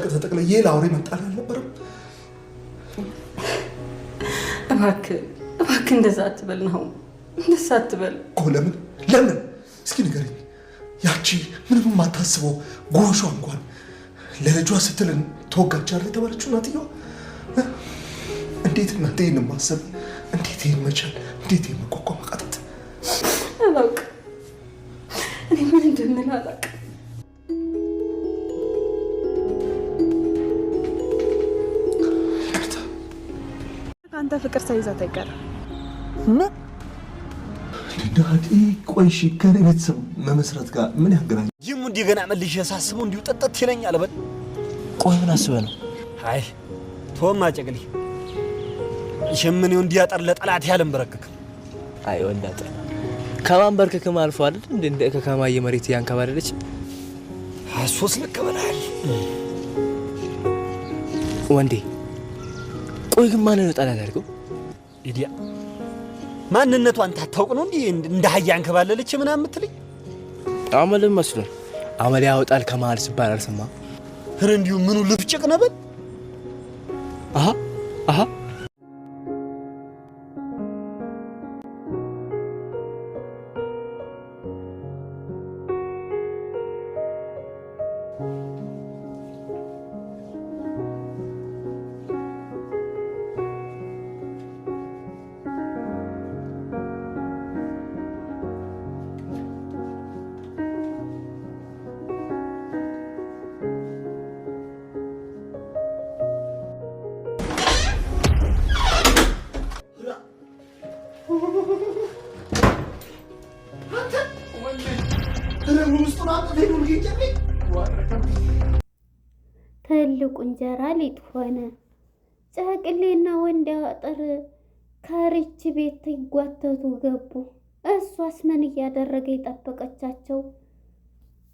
ተጠቅለዬ ላውሬ መጣል አልነበረም? እባክህ እንደዛ አትበል ነው። እንደዛ አትበል እኮ። ለምን? እስኪ ንገረኝ። ያቺ ምንም የማታስበው ጎሿ እንኳን ለልጇ ስትል ተወጋቻለሁ የተባለችው እናትየዋ እንዴት እናቴ ይህን ማሰብ፣ እንዴት ይህን መቻል፣ እንዴት ይህን መቋቋም አቃታት? አላውቅም። እኔ ምን እንደምል አላውቅም። ከአንተ ፍቅር ሳይዛት አይቀርም። ዳዲ ቆይ እሺ፣ ከኔ ቤተሰብ መመስረት ጋር ምን ያገናኝ? ይህም እንዲህ ገና መልሼ ሳስበው እንዲሁ ጠጠት ይለኛል። በል ቆይ ምን አስበህ ነው? አይ ቶም አጨግሊ ሸምኔው እንዲያጠር ለጠላት ያለንበረከክ። አይ ወንዳጥ ከማንበርከክም አልፎ አይደል እንደ ከከማየ መሬት ያንከባለለች አሶስ ለከበላል ወንዴ። ቆይ ግን ማን ነው ጠላት ያድርገው? ኢዲያ ማንነቷን ታታውቅ ነው እንደ ሀያ አንከባለለች ምናምን የምትልኝ? አመልም መስሎኝ አመል ያወጣል ከመሀል ሲባል አልሰማህም? ኧረ እንዲሁ ምኑ ልፍጭቅ ነበር። አሃ ትልቁ እንጀራ ሊጥ ሆነ። ጨቅሌና ወንድ አጥር ከሪች ቤት ይጓተቱ ገቡ። እሷስ ምን እያደረገ የጠበቀቻቸው?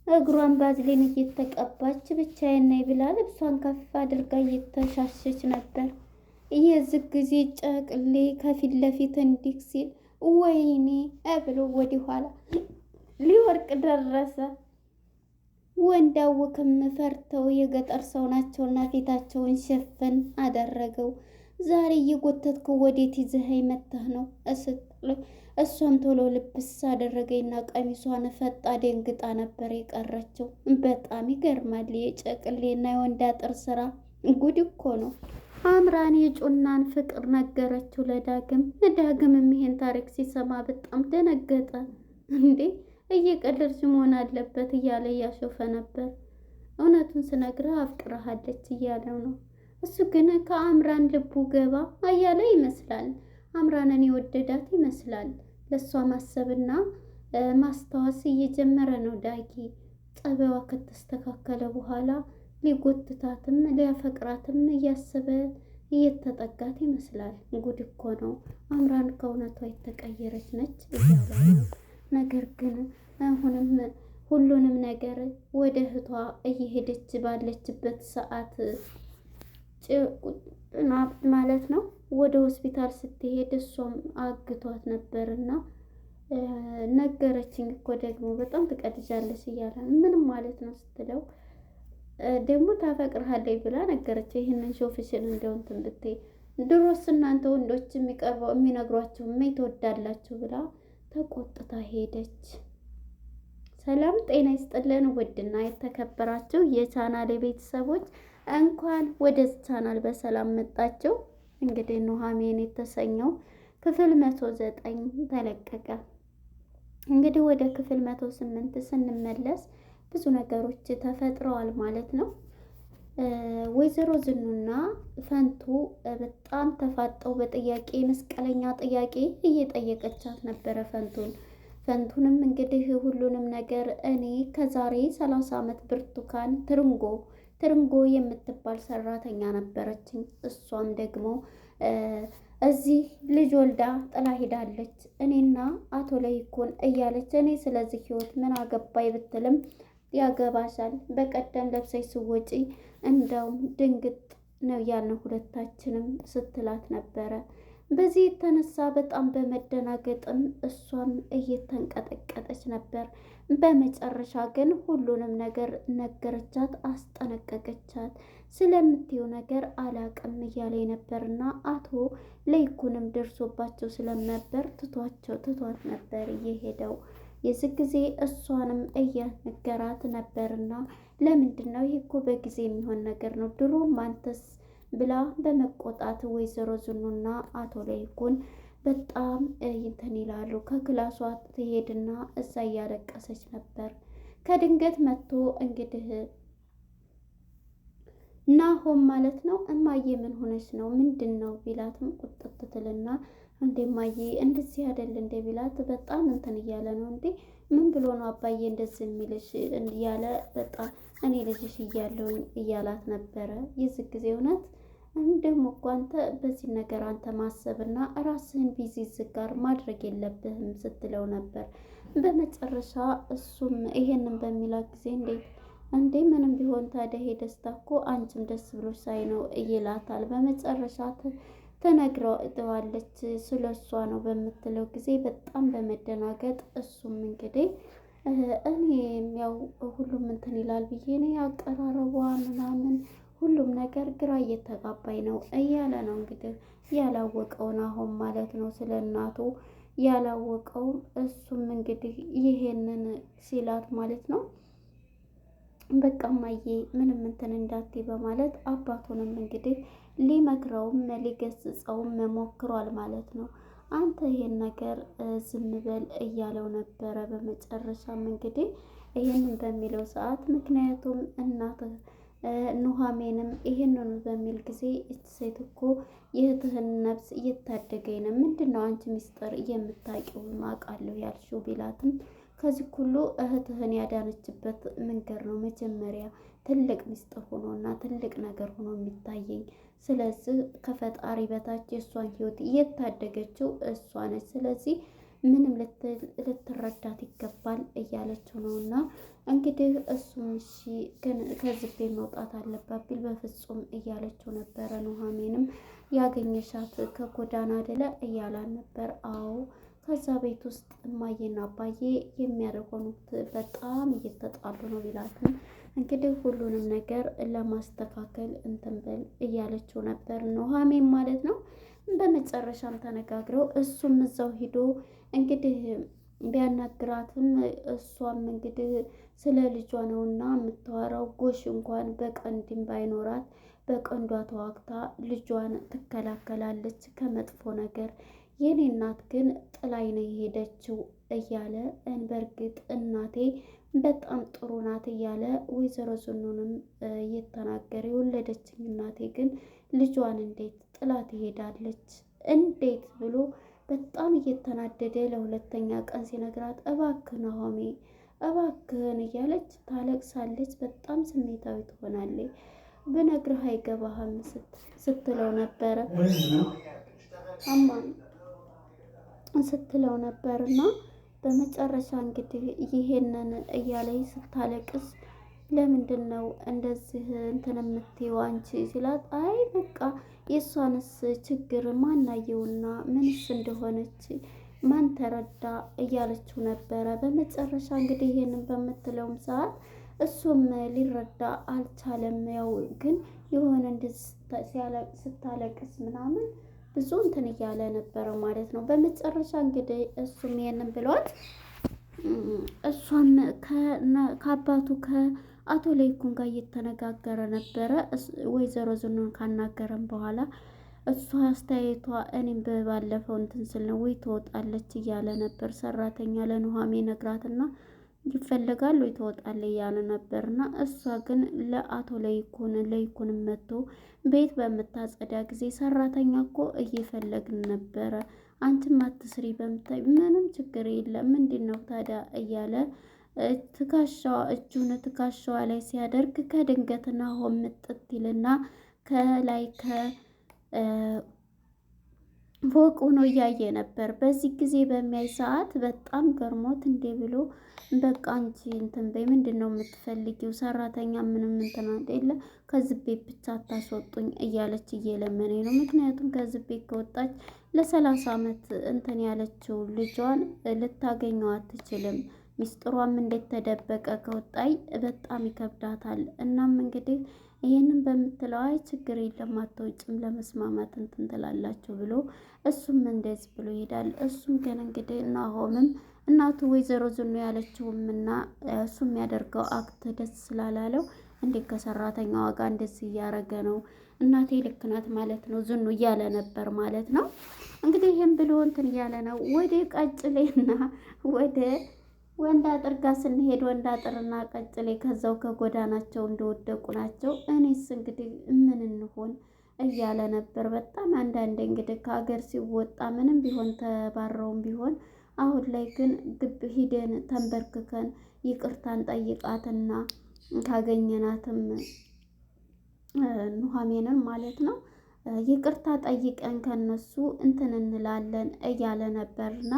እግሯን ባዝሊን እየተቀባች ብቻዬን ነኝ ብላ ልብሷን ከፍ አድርጋ እየተሻሸች ነበር። የዚህ ጊዜ ጨቅሌ ከፊት ለፊት እንዲህ ሲል ወይኔ ብሎ ወዲህ ኋላ ሊወርቅ ደረሰ። ወንዳውክም ፈርተው የገጠር ሰው ናቸውና ፊታቸውን ሸፈን አደረገው። ዛሬ እየጎተትከው ወዴት ይዘኸኝ መተህ ነው ስትለው እሷም ቶሎ ልብስ አደረገኝና ቀሚሷን ፈጣ ደንግጣ ነበር የቀረችው። በጣም ይገርማል። የጨቅሌና የወንድ አጥር ስራ ጉድ እኮ ነው። አምራን የጩናን ፍቅር ነገረችው ለዳግም። ዳግምም ይሄን ታሪክ ሲሰማ በጣም ደነገጠ። እንዴ እየቀለድሽ መሆን አለበት እያለ እያሾፈ ነበር። እውነቱን ስነግርህ አፍቅረሃለች እያለው ነው። እሱ ግን ከአምራን ልቡ ገባ እያለ ይመስላል። አምራንን የወደዳት ይመስላል። ለእሷ ማሰብና ማስታወስ እየጀመረ ነው። ዳጊ ጸባይዋ ከተስተካከለ በኋላ ሊጎትታትም ሊያፈቅራትም እያሰበ እየተጠጋት ይመስላል። ጉድ እኮ ነው። አምራን ከእውነቷ የተቀየረች ነች እያለ ነው። ነገር ግን አሁንም ሁሉንም ነገር ወደ እህቷ እየሄደች ባለችበት ሰዓት ማለት ነው ወደ ሆስፒታል ስትሄድ እሷም አግቷት ነበርና ነገረችኝ እኮ ደግሞ በጣም ትቀድጃለች እያለ ምንም ማለት ነው ስትለው ደግሞ ታፈቅርሃለች ብላ ነገረች። ይህንን ሾፍሽን እንደው እንትን ብትይ ድሮስ እናንተ ወንዶች የሚነግሯችሁ ምን ትወዳላችሁ ብላ ተቆጥታ ሄደች። ሰላም ጤና ይስጥልን ውድና የተከበራችሁ የቻናሌ ቤተሰቦች እንኳን ወደ ቻናል በሰላም መጣችሁ። እንግዲህ ኑሃሚን የተሰኘው ክፍል 109 ተለቀቀ። እንግዲህ ወደ ክፍል 108 ስንመለስ ብዙ ነገሮች ተፈጥረዋል ማለት ነው። ወይዘሮ ዝኑና ፈንቱ በጣም ተፋጠው በጥያቄ መስቀለኛ ጥያቄ እየጠየቀቻት ነበረ ፈንቱንም እንግዲህ ሁሉንም ነገር እኔ ከዛሬ 30 ዓመት ብርቱካን ትርንጎ የምትባል ሰራተኛ ነበረችኝ። እሷም ደግሞ እዚህ ልጅ ወልዳ ጥላ ሄዳለች። እኔና አቶ ለይኩን እያለች እኔ ስለዚህ ህይወት ምን አገባይ ብትልም ያገባሻል፣ በቀደም ለብሰሽ ስወጪ እንደውም ድንግጥ ነው ያልነው ሁለታችንም ስትላት ነበረ። በዚህ የተነሳ በጣም በመደናገጥም እሷም እየተንቀጠቀጠች ነበር። በመጨረሻ ግን ሁሉንም ነገር ነገረቻት፣ አስጠነቀቀቻት። ስለምትየው ነገር አላቅም እያለ ነበርና አቶ ለይኩንም ደርሶባቸው ስለነበር ትቷት ነበር እየሄደው። የዚህ ጊዜ እሷንም እየነገራት ነበርና ለምንድን ነው ይህ እኮ በጊዜ የሚሆን ነገር ነው ድሮም አንተስ ብላ በመቆጣት ወይዘሮ ዝኑና አቶ ለይኩን በጣም እንትን ይላሉ። ከክላሷ ትሄድና እዛ እያለቀሰች ነበር። ከድንገት መጥቶ እንግዲህ ናሆም ማለት ነው እማዬ ምን ሆነች ነው ምንድን ነው ቢላትም ቁጥጥ ትልና እንዴ እማዬ እንደዚህ አይደል እንዴ ቢላት በጣም እንትን እያለ ነው እንዴ ምን ብሎ ነው አባዬ እንደዚህ የሚልሽ እያለ በጣም እኔ ልጅሽ እያለሁኝ እያላት ነበረ። የዚህ ጊዜ እውነት ደግሞ እኮ አንተ በዚህ ነገር አንተ ማሰብና ራስህን ቢዚ ጋር ማድረግ የለብህም ስትለው ነበር። በመጨረሻ እሱም ይሄንን በሚላት ጊዜ እንዴ ምንም ቢሆን ታዲያ ይሄ ደስታ እኮ አንቺም ደስ ብሎሽ ሳይ ነው ይላታል። በመጨረሻ ትነግረዋለች ስለ እሷ ነው በምትለው ጊዜ በጣም በመደናገጥ እሱም እንግዲህ እኔ ያው ሁሉም እንትን ይላል ብዬ ነው ያቀራረቧ ምናምን ሁሉም ነገር ግራ እየተጋባኝ ነው እያለ ነው እንግዲህ ያላወቀውን አሁን ማለት ነው ስለ እናቱ ያላወቀው እሱም እንግዲህ ይሄንን ሲላት ማለት ነው በቃ እማዬ ምንም እንትን እንዳትይ በማለት አባቱንም እንግዲህ ሊመክረውም ሊገስጸውም ሞክሯል ማለት ነው። አንተ ይሄን ነገር ዝም በል እያለው ነበረ። በመጨረሻም እንግዲህ ይሄንን በሚለው ሰዓት ምክንያቱም እናትህ ኑሃሜንም ይሄንን በሚል ጊዜ ሴት እኮ የእህትህን ነፍስ እየታደገኝ ነው ምንድን ነው አንቺ ሚስጥር የምታውቂው ማውቃለሁ ያልሽው ቢላትም ከዚህ ሁሉ እህትህን ያዳነችበት መንገድ ነው መጀመሪያ ትልቅ ሚስጥር ሆኖና ትልቅ ነገር ሆኖ የሚታየኝ። ስለዚህ ከፈጣሪ በታች የእሷን ህይወት እየታደገችው እሷ ነች። ስለዚህ ምንም ልትረዳት ይገባል እያለችው ነው። እና እንግዲህ እሱም እሺ ግን ከዚህ ቤት መውጣት አለባት ቢል በፍጹም እያለችው ነበረ። ኑሃሜንም ያገኘሻት ከጎዳና አይደለ እያላን ነበር። አዎ ከዛ ቤት ውስጥ እማዬና አባዬ የሚያደርጉት በጣም እየተጣሉ ነው ቢላትም እንግዲህ ሁሉንም ነገር ለማስተካከል እንትን በል እያለችው ነበር ኑሃሜን ማለት ነው። በመጨረሻም ተነጋግረው እሱም እዛው ሂዶ እንግዲህ ቢያናግራትም እሷም እንግዲህ ስለ ልጇ ነውና የምታወራው ጎሽ እንኳን በቀንድም ባይኖራት በቀንዷ ተዋግታ ልጇን ትከላከላለች ከመጥፎ ነገር። የኔ እናት ግን ጥላይ ነው የሄደችው እያለ በእርግጥ እናቴ በጣም ጥሩ ናት እያለ ወይዘሮ ዝኑንም እየተናገረ የወለደችኝ እናቴ ግን ልጇን እንዴት ጥላ ትሄዳለች እንዴት ብሎ በጣም እየተናደደ ለሁለተኛ ቀን ሲነግራት እባክህ ናሆሜ እባክህን እያለች ታለቅሳለች። በጣም ስሜታዊ ትሆናለች። ብነግርህ አይገባህም ስትለው ነበረ ስትለው ነበርና በመጨረሻ እንግዲህ ይሄንን እያለች ስታለቅስ ለምንድን ነው እንደዚህ እንትን የምትይው አንቺ ሲላት አይ በቃ የእሷንስ ችግር ማናየውና ምንስ እንደሆነች ማን ተረዳ እያለችው ነበረ። በመጨረሻ እንግዲህ ይሄንን በምትለውም ሰዓት እሱም ሊረዳ አልቻለም። ያው ግን የሆነ እንደዚህ ስታለቅስ ምናምን ብዙ እንትን እያለ ነበረ ማለት ነው። በመጨረሻ እንግዲህ እሱም ይሄንን ብሏት እሷም ከአባቱ ከአቶ ለይኩን ጋር እየተነጋገረ ነበረ። ወይዘሮ ዝኑን ካናገረም በኋላ እሷ አስተያየቷ እኔም ባለፈው እንትን ስል ነው ወይ ትወጣለች እያለ ነበር። ሰራተኛ ለኑሃሜ ነግራትና ይፈልጋል ወይ ትወጣለች እያለ ነበርና እሷ ግን ለአቶ ለይኩንም መጥቶ ቤት በምታጸዳ ጊዜ ሰራተኛ እኮ እየፈለግን ነበረ አንቺም አትስሪ በምታይ ምንም ችግር የለም ምንድን ነው ታዲያ እያለ እጁን ትከሻዋ ላይ ሲያደርግ ከድንገት ናሆም ምጥት ይልና ከላይ ፎቅ ሆኖ እያየ ነበር። በዚህ ጊዜ በሚያይ ሰዓት በጣም ገርሞት እንዴ ብሎ በቃ አንቺ እንትን በይ ምንድን ነው የምትፈልጊው? ሰራተኛ ምንም እንትን አይደለ ከዚህ ቤት ብቻ አታስወጡኝ እያለች እየለመነኝ ነው። ምክንያቱም ከዚህ ቤት ከወጣች ለ30 ዓመት እንትን ያለችው ልጇን ልታገኘው አትችልም። ሚስጥሯም እንዴት ተደበቀ ከወጣይ በጣም ይከብዳታል። እናም እንግዲህ ይህንን በምትለው አይ ችግር የለም አትወጭም ለመስማማት እንትን ትላላችሁ ብሎ እሱም እንደዚህ ብሎ ይሄዳል። እሱም ግን እንግዲህ ናሆምም እናቱ ወይዘሮ ዝኑ ያለችውም እና እሱ የሚያደርገው አክት ደስ ስላላለው እንዴት ከሰራተኛዋ ጋር እንደዚህ እያረገ ነው እናቴ ልክ ናት ማለት ነው ዝኑ እያለ ነበር ማለት ነው። እንግዲህ ይህም ብሎ እንትን እያለ ነው ወደ ቀጭሌና ወደ ወንድ አጥር ጋር ስንሄድ ወንድ አጥርና ቀጭሌ ከዛው ከጎዳናቸው እንደወደቁ ናቸው። እኔስ እንግዲህ ምን እንሆን እያለ ነበር። በጣም አንዳንዴ እንግዲህ ከሀገር ሲወጣ ምንም ቢሆን ተባረውም ቢሆን አሁን ላይ ግን ግብ ሂደን ተንበርክከን ይቅርታን ጠይቃትና ካገኘናትም ኑሐሚንን ማለት ነው ይቅርታ ጠይቀን ከነሱ እንትን እንላለን እያለ ነበርና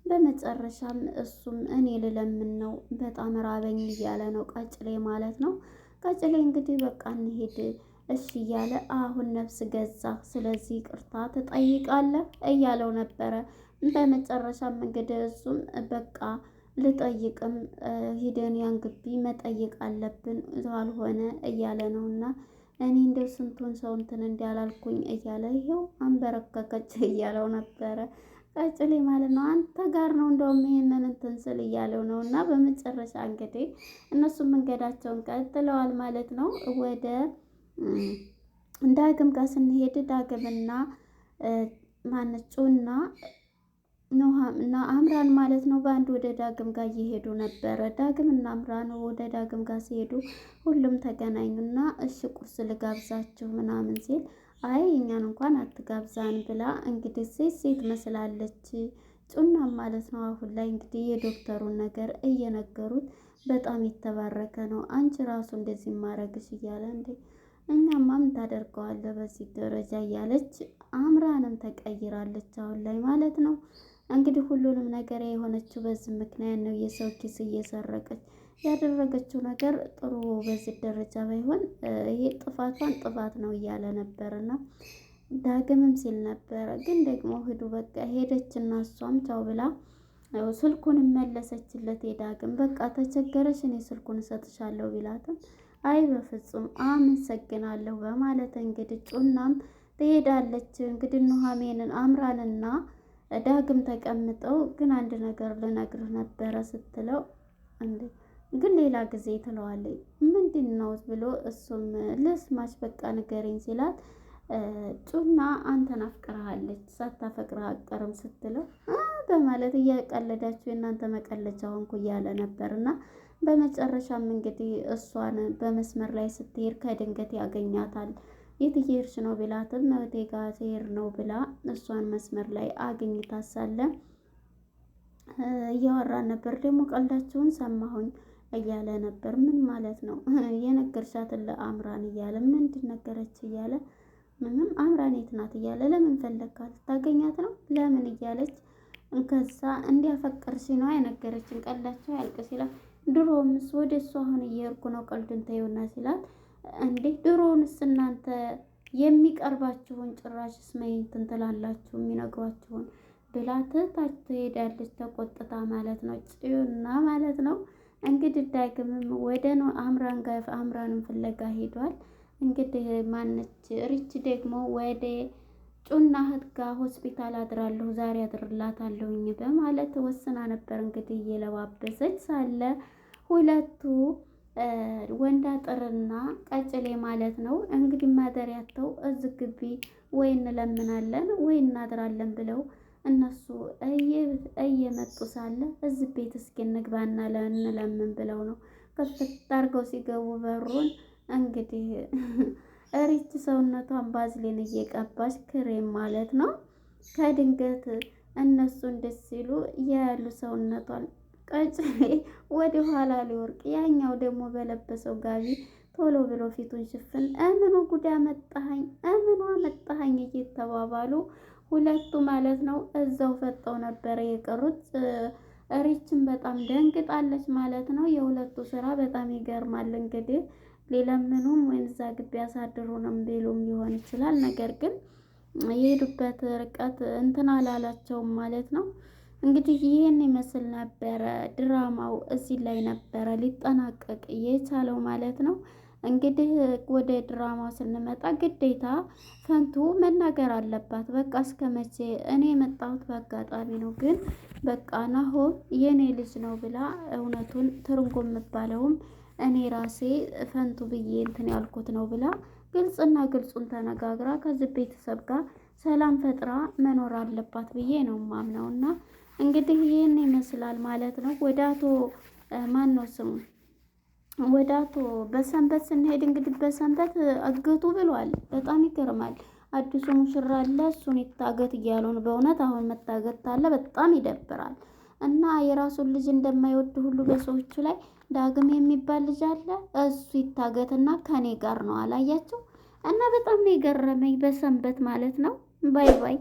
በመጨረሻም እሱም እኔ ልለምን ነው በጣም ራበኝ እያለ ነው ቀጭሌ ማለት ነው። ቀጭሌ እንግዲህ በቃ እንሂድ እሺ እያለ አሁን ነፍስ ገዛ፣ ስለዚህ ይቅርታ ትጠይቃለህ እያለው ነበረ። በመጨረሻም እንግዲህ እሱም በቃ ልጠይቅም ሂደን ያን ግቢ መጠየቅ አለብን ካልሆነ እያለ ነውና እኔ እንደው ስንቱን ሰው እንትን እንዳላልኩኝ እያለ ይሄው አንበረከከች እያለው ነበረ ቀጭሌ ማለት ነው። አንተ ጋር ነው እንደውም ይሄንን እንትን ስል እያለው ነው። እና በመጨረሻ እንግዲህ እነሱ መንገዳቸውን ቀጥለዋል ማለት ነው። ወደ ዳግም ጋር ስንሄድ ዳግምና ማነጩና ኑሐሚንና አምራን ማለት ነው በአንድ ወደ ዳግም ጋር እየሄዱ ነበረ። ዳግምና አምራን ወደ ዳግም ጋር ሲሄዱ ሁሉም ተገናኙና እሺ ቁርስ ልጋብዛችሁ ምናምን ሲል አይ እኛን እንኳን አትጋብዛን ብላ እንግዲህ ሴት መስላለች ጩናም ማለት ነው። አሁን ላይ እንግዲህ የዶክተሩን ነገር እየነገሩት በጣም የተባረከ ነው አንቺ ራሱ እንደዚህ ማረግሽ እያለ እንዴ እኛማ ምን ታደርገዋለህ በዚህ ደረጃ እያለች አምራንም ተቀይራለች አሁን ላይ ማለት ነው። እንግዲህ ሁሉንም ነገር የሆነችው በዚህ ምክንያት ነው። የሰው ኪስ እየሰረቀች ያደረገችው ነገር ጥሩ በዚህ ደረጃ ባይሆን ይሄ ጥፋቷን ጥፋት ነው እያለ ነበርና ዳግምም ሲል ነበረ። ግን ደግሞ ሂዱ በቃ ሄደችና እሷም ቻው ብላ ስልኩን መለሰችለት። የዳግም በቃ ተቸገረሽ እኔ ስልኩን እሰጥሻለሁ ቢላትም አይ በፍጹም አመሰግናለሁ በማለት እንግዲህ ጩናም ትሄዳለች። እንግዲህ ኑሐሚንን አምራንና ዳግም ተቀምጠው ግን አንድ ነገር ልነግርህ ነበረ ስትለው እንዴ ግን ሌላ ጊዜ ትለዋለች። ምንድን ነው ብሎ እሱም ልስማች በቃ ንገረኝ ሲላት ጩና አንተን አፍቅርሃለች ሳታፈቅርህ አትቀርም ስትለው በማለት እያቀለዳችሁ የእናንተ መቀለጃ ሆንኩ እያለ ነበርና በመጨረሻም እንግዲህ እሷን በመስመር ላይ ስትሄድ ከድንገት ያገኛታል። የት እየሄድሽ ነው ቢላትም እህቴ ጋር ትሄድ ነው ብላ እሷን መስመር ላይ አግኝታት ሳለ እያወራን ነበር። ደግሞ ቀልዳችሁን ሰማሁኝ እያለ ነበር። ምን ማለት ነው የነገርሻትን ለአምራን እያለ ምንድን ነገረች እያለ ምንም አምራን የት ናት እያለ ለምን ፈለግካት ታገኛት ነው ለምን እያለች ከዛ እንዲያፈቅርሽ ነው የነገረችን ቀልዳቸው ያልቅ ሲላት ድሮውንስ ወደ እሱ አሁን እየሄድኩ ነው ቀልዱን ተይውና ሲላት እንዴ ድሮውንስ እናንተ የሚቀርባችሁን ጭራሽስ እንትን ትላላችሁ የሚነግሯችሁን ብላ ትታች ትሄዳለች ተቆጥታ ማለት ነው። ጭዩና ማለት ነው እንግዲህ ዳግምም ወደ ነው አምራን ጋር አምራንን ፍለጋ ሄዷል። እንግዲህ ማነች ሪች ደግሞ ወደ ጩና እህት ጋር ሆስፒታል አድራለሁ ዛሬ አድርላታለሁኝ በማለት ወስና ነበር። እንግዲህ እየለባበሰች ሳለ ሁለቱ ወንድ አጥርና ቀጭሌ ማለት ነው እንግዲህ ማደሪያተው እዚህ ግቢ ወይ እንለምናለን ወይ እናድራለን ብለው እነሱ እየመጡ ሳለ እዚህ ቤት እስኪ እንግባና እንለምን ብለው ነው ከፍት አድርገው ሲገቡ በሩን እንግዲህ ሪች ሰውነቷን ባዝሊን እየቀባች ክሬም ማለት ነው። ከድንገት እነሱ ደስ ሲሉ ያሉ ሰውነቷን ቀጭሌ ወደ ኋላ ሊወርቅ ያኛው ደግሞ በለበሰው ጋቢ ቶሎ ብሎ ፊቱን ሽፍን እምኑ ጉዳ መጣኸኝ እምኑ መጣኸኝ እየተባባሉ ሁለቱ ማለት ነው እዛው ፈጠው ነበር የቀሩት። ሪችን በጣም ደንግጣለች ማለት ነው። የሁለቱ ስራ በጣም ይገርማል። እንግዲህ ሊለምኑም ወይም እዛ ግቢ ያሳድሩንም ቢሉም ሊሆን ይችላል። ነገር ግን የሄዱበት ርቀት እንትን አላላቸውም ማለት ነው። እንግዲህ ይህን ይመስል ነበረ ድራማው። እዚህ ላይ ነበረ ሊጠናቀቅ የቻለው ማለት ነው። እንግዲህ ወደ ድራማው ስንመጣ ግዴታ ፈንቱ መናገር አለባት። በቃ እስከ መቼ እኔ የመጣሁት በአጋጣሚ ነው፣ ግን በቃ ናሆም የኔ ልጅ ነው ብላ እውነቱን ትርንጎ የምባለውም እኔ ራሴ ፈንቱ ብዬ እንትን ያልኩት ነው ብላ ግልጽና ግልጹን ተነጋግራ ከዚህ ቤተሰብ ጋር ሰላም ፈጥራ መኖር አለባት ብዬ ነው ማምነውና እንግዲህ ይህን ይመስላል ማለት ነው። ወደ አቶ ማን ነው ስሙ ወደ አቶ በሰንበት ስንሄድ እንግዲህ በሰንበት አገቱ ብሏል። በጣም ይገርማል። አዲሱ ሙሽራ አለ እሱን ይታገት እያሉ ነው። በእውነት አሁን መታገት አለ በጣም ይደብራል። እና የራሱን ልጅ እንደማይወድ ሁሉ በሰዎቹ ላይ ዳግም የሚባል ልጅ አለ እሱ ይታገትና ከኔ ጋር ነው አላያቸው። እና በጣም ነው የገረመኝ በሰንበት ማለት ነው። ባይ ባይ